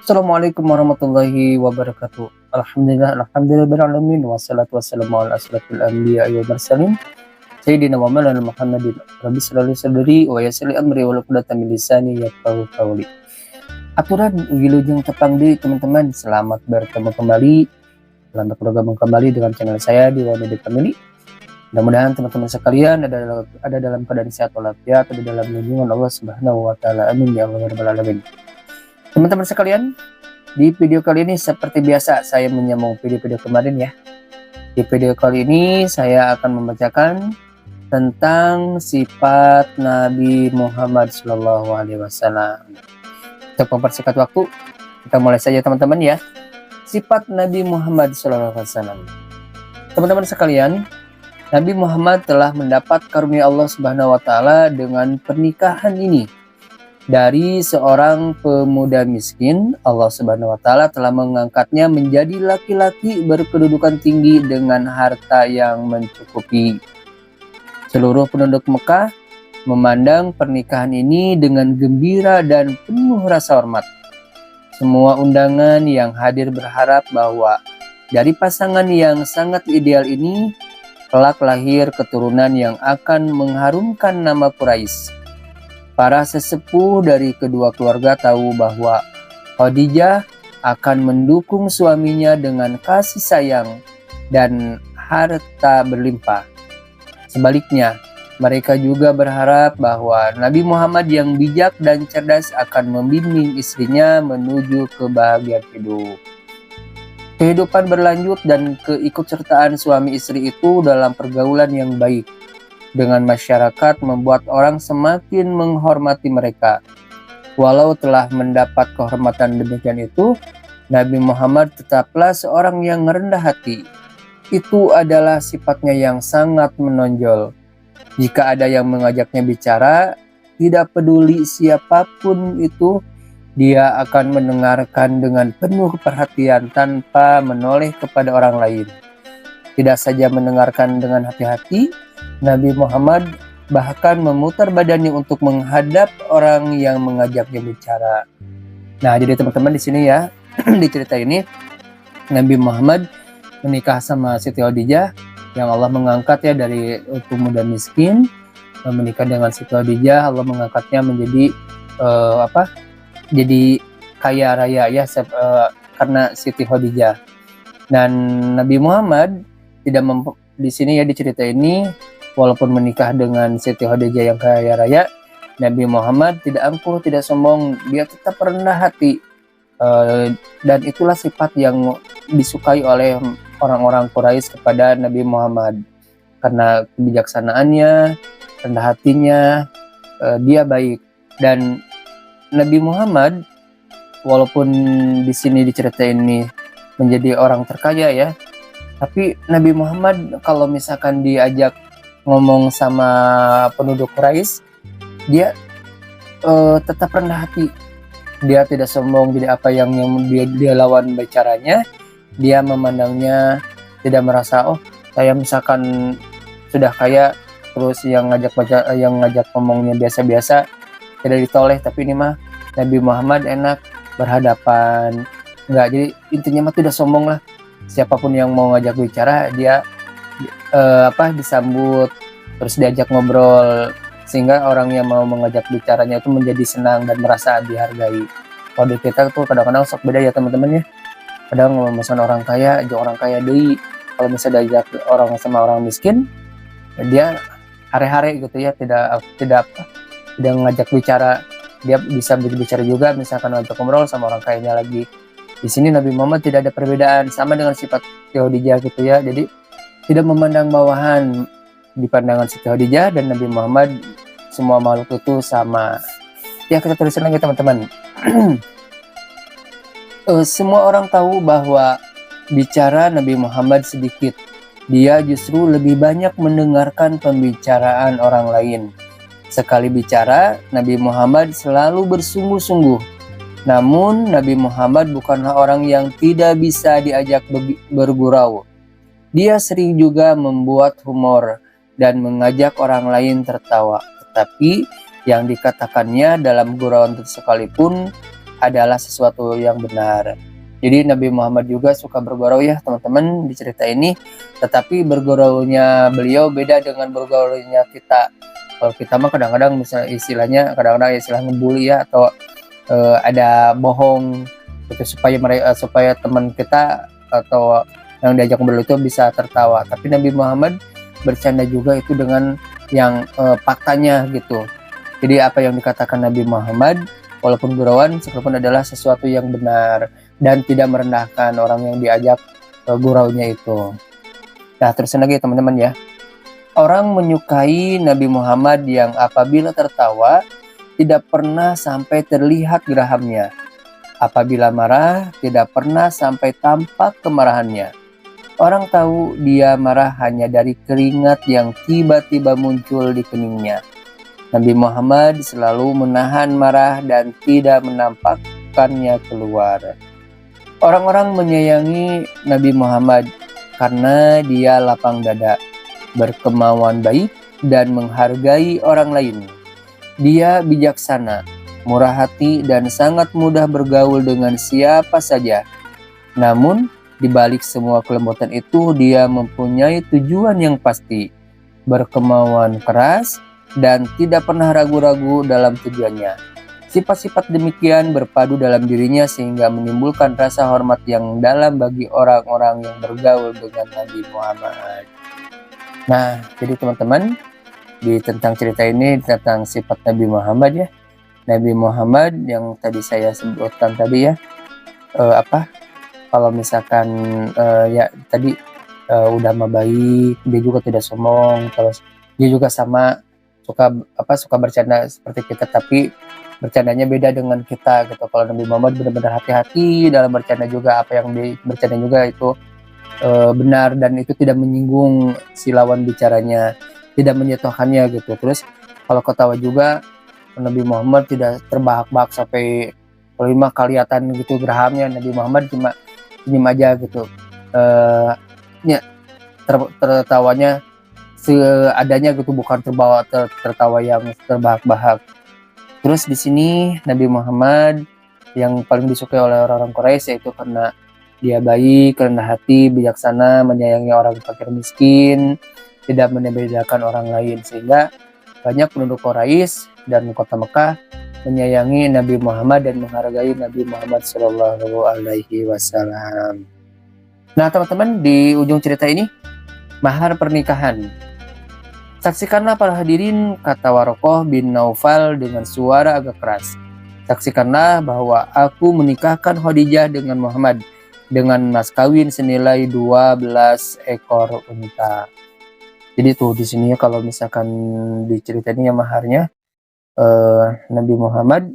Assalamualaikum warahmatullahi wabarakatuh. Alhamdulillahirabbil wassalatu wassalamu ala asyrofil anbiya'i wal mursalin sayyidina wa maulana Muhammadin rabbi shrah li sadri wa yassir li amri wahlul 'uqdatam min lisani yafqahu qawli. Aturan wilujeng tepang deui teman-teman, selamat bertemu kembali, selamat bergabung kembali dengan channel saya di Wanidi Family. Mudah-mudahan teman-teman sekalian ada dalam keadaan sehat walafiat, ada dalam lindungan Allah Subhanahu wa taala. Amin ya Allah rabbal alamin. Teman-teman sekalian, di video kali ini seperti biasa saya menyambung video-video kemarin ya. Di video kali ini saya akan membacakan tentang sifat Nabi Muhammad SAW. Untuk mempersingkat waktu, kita mulai saja teman-teman ya. Sifat Nabi Muhammad SAW. Teman-teman sekalian, Nabi Muhammad telah mendapat karunia Allah Subhanahu wa taala dengan pernikahan ini. Dari seorang pemuda miskin, Allah Subhanahu wa taala telah mengangkatnya menjadi laki-laki berkedudukan tinggi dengan harta yang mencukupi. Seluruh penduduk Mekah memandang pernikahan ini dengan gembira dan penuh rasa hormat. Semua undangan yang hadir berharap bahwa dari pasangan yang sangat ideal ini kelak lahir keturunan yang akan mengharumkan nama Quraisy. Para sesepuh dari kedua keluarga tahu bahwa Khadijah akan mendukung suaminya dengan kasih sayang dan harta berlimpah. Sebaliknya, mereka juga berharap bahwa Nabi Muhammad yang bijak dan cerdas akan membimbing istrinya menuju kebahagiaan hidup. Kehidupan berlanjut dan keikutsertaan suami istri itu dalam pergaulan yang baik dengan masyarakat membuat orang semakin menghormati mereka. Walau telah mendapat kehormatan demikian itu, Nabi Muhammad tetaplah seorang yang rendah hati. Itu adalah sifatnya yang sangat menonjol. Jika ada yang mengajaknya bicara, tidak peduli siapapun itu, dia akan mendengarkan dengan penuh perhatian tanpa menoleh kepada orang lain. Tidak saja mendengarkan dengan hati-hati, Nabi Muhammad bahkan memutar badannya untuk menghadap orang yang mengajaknya bicara. Nah, jadi teman-teman di sini ya, di cerita ini Nabi Muhammad menikah sama Siti Khadijah yang Allah mengangkat ya dari pemuda miskin, menikah dengan Siti Khadijah, Allah mengangkatnya menjadi jadi kaya raya ya karena Siti Khadijah. Dan Nabi Muhammad tidak di sini ya di cerita ini, walaupun menikah dengan Siti Khadijah yang kaya raya, Nabi Muhammad tidak angkuh, tidak sombong, dia tetap rendah hati. Dan itulah sifat yang disukai oleh orang-orang Quraisy kepada Nabi Muhammad. Karena kebijaksanaannya, rendah hatinya, dia baik. Dan Nabi Muhammad, walaupun di sini diceritain ini menjadi orang terkaya ya, tapi Nabi Muhammad kalau misalkan diajak ngomong sama penduduk Quraisy, dia tetap rendah hati. Dia tidak sombong, jadi apa yang dia lawan bicaranya, dia memandangnya tidak merasa saya misalkan sudah kaya terus yang ngajak ngomongnya biasa-biasa tidak ditoleh, tapi ini mah Nabi Muhammad enak berhadapan. Enggak, jadi intinya mah tidak sombong lah. Siapapun yang mau ngajak bicara dia disambut, terus diajak ngobrol, sehingga orang yang mau mengajak bicaranya itu menjadi senang dan merasa dihargai. Kalau di kita tuh kadang-kadang sok beda ya teman-teman ya. Kadang ngomongin orang kaya, ajak orang kaya deui. Kalau misalnya diajak orang sama orang miskin, dia hare-hare gitu ya, tidak ngajak bicara. Dia bisa berbicara juga, misalkan ngajak ngobrol sama orang kayanya lagi. Di sini Nabi Muhammad tidak ada perbedaan, sama dengan sifat Khadijah gitu ya. Jadi tidak memandang bawahan. Di pandangan Siti Khadijah dan Nabi Muhammad, semua makhluk itu sama. Ya, kita tulisin lagi teman-teman. Semua orang tahu bahwa bicara Nabi Muhammad sedikit. Dia justru lebih banyak mendengarkan pembicaraan orang lain. Sekali bicara, Nabi Muhammad selalu bersungguh-sungguh. Namun Nabi Muhammad bukanlah orang yang tidak bisa diajak bergurau. Dia sering juga membuat humor dan mengajak orang lain tertawa. Tetapi yang dikatakannya dalam gurauan itu sekalipun adalah sesuatu yang benar. Jadi Nabi Muhammad juga suka bergurau ya teman-teman di cerita ini, tetapi berguraunya beliau beda dengan bergaulnya kita. Kalau kita mah kadang-kadang misalnya istilahnya kadang-kadang istilah ngebully ya, atau ada bohong gitu supaya teman kita atau yang diajak ngobrol itu bisa tertawa. Tapi Nabi Muhammad bercanda juga itu dengan yang faktanya gitu. Jadi apa yang dikatakan Nabi Muhammad walaupun gurauan sekalipun adalah sesuatu yang benar dan tidak merendahkan orang yang diajak guraunya itu. Nah, terus lagi teman-teman ya. Orang menyukai Nabi Muhammad yang apabila tertawa tidak pernah sampai terlihat gerahamnya. Apabila marah tidak pernah sampai tampak kemarahannya. Orang tahu dia marah hanya dari keringat yang tiba-tiba muncul di keningnya. Nabi Muhammad selalu menahan marah dan tidak menampakkannya keluar. Orang-orang menyayangi Nabi Muhammad karena dia lapang dada, berkemauan baik, dan menghargai orang lain. Dia bijaksana, murah hati, dan sangat mudah bergaul dengan siapa saja. Namun, di balik semua kelembutan itu, dia mempunyai tujuan yang pasti, berkemauan keras, dan tidak pernah ragu-ragu dalam tujuannya. Sifat-sifat demikian berpadu dalam dirinya sehingga menimbulkan rasa hormat yang dalam bagi orang-orang yang bergaul dengan Nabi Muhammad. Nah, jadi teman-teman, di tentang cerita ini tentang sifat Nabi Muhammad ya. Nabi Muhammad yang tadi saya sebutkan tadi ya, kalau misalkan ya tadi udah mah baik, dia juga tidak sombong, terus dia juga sama suka bercanda seperti kita, tapi bercandanya beda dengan kita gitu. Kalau Nabi Muhammad benar-benar hati-hati dalam bercanda juga, apa yang bercanda juga itu benar dan itu tidak menyinggung si lawan bicaranya, tidak menjatuhkannya gitu. Terus kalau ketawa juga Nabi Muhammad tidak terbahak-bahak sampai kelima kelihatan gitu gerahamnya. Nabi Muhammad cuma senyum aja gitu, ya tertawanya seadanya gitu, bukan tertawa yang terbahak-bahak. Terus di sini Nabi Muhammad yang paling disukai oleh orang-orang Quraisy yaitu karena dia baik, rendah hati, bijaksana, menyayangi orang fakir miskin, tidak membedakan orang lain, sehingga banyak penduduk Quraisy dan kota Mekah menyayangi Nabi Muhammad dan menghargai Nabi Muhammad Shallallahu Alaihi Wasallam. Nah teman-teman, di ujung cerita ini mahar pernikahan. Saksikanlah para hadirin, kata Warokoh bin Naufal dengan suara agak keras. Saksikanlah bahwa aku menikahkan Khadijah dengan Muhammad dengan mas kawin senilai 12 ekor unta. Jadi tuh di sini kalau misalkan diceritanya maharnya Nabi Muhammad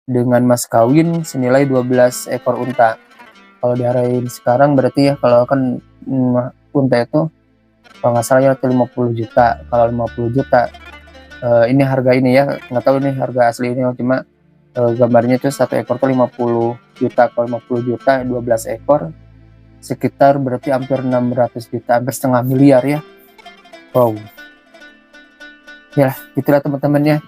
dengan mas kawin senilai 12 ekor unta. Kalau diarahin sekarang berarti ya kalau kan unta itu kalau nggak salah ya itu 50 juta. Kalau 50 juta ini harga ini ya, nggak tahu ini harga asli ini, cuma gambarnya itu satu ekor tuh 50 juta. Kalau 50 juta 12 ekor sekitar berarti hampir 600 juta, hampir setengah miliar ya. Wow. Ya, itulah teman-teman ya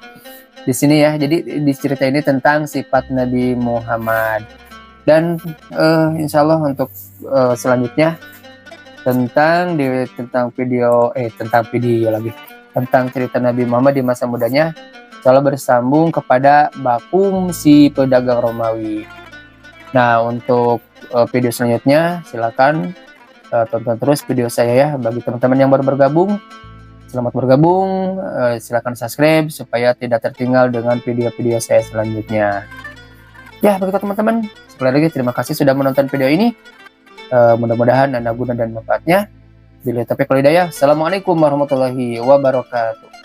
di sini ya. Jadi di cerita ini tentang sifat Nabi Muhammad. Dan insya Allah untuk selanjutnya tentang video tentang cerita Nabi Muhammad di masa mudanya, insya Allah bersambung kepada Bakum si pedagang Romawi. Nah untuk video selanjutnya silakan tonton terus video saya ya. Bagi teman-teman yang baru bergabung, selamat bergabung, silakan subscribe supaya tidak tertinggal dengan video-video saya selanjutnya. Ya begitu teman-teman, sekali lagi terima kasih sudah menonton video ini. Mudah-mudahan ada guna dan manfaatnya. Bila taufiq wal hidayah. Assalamualaikum warahmatullahi wabarakatuh.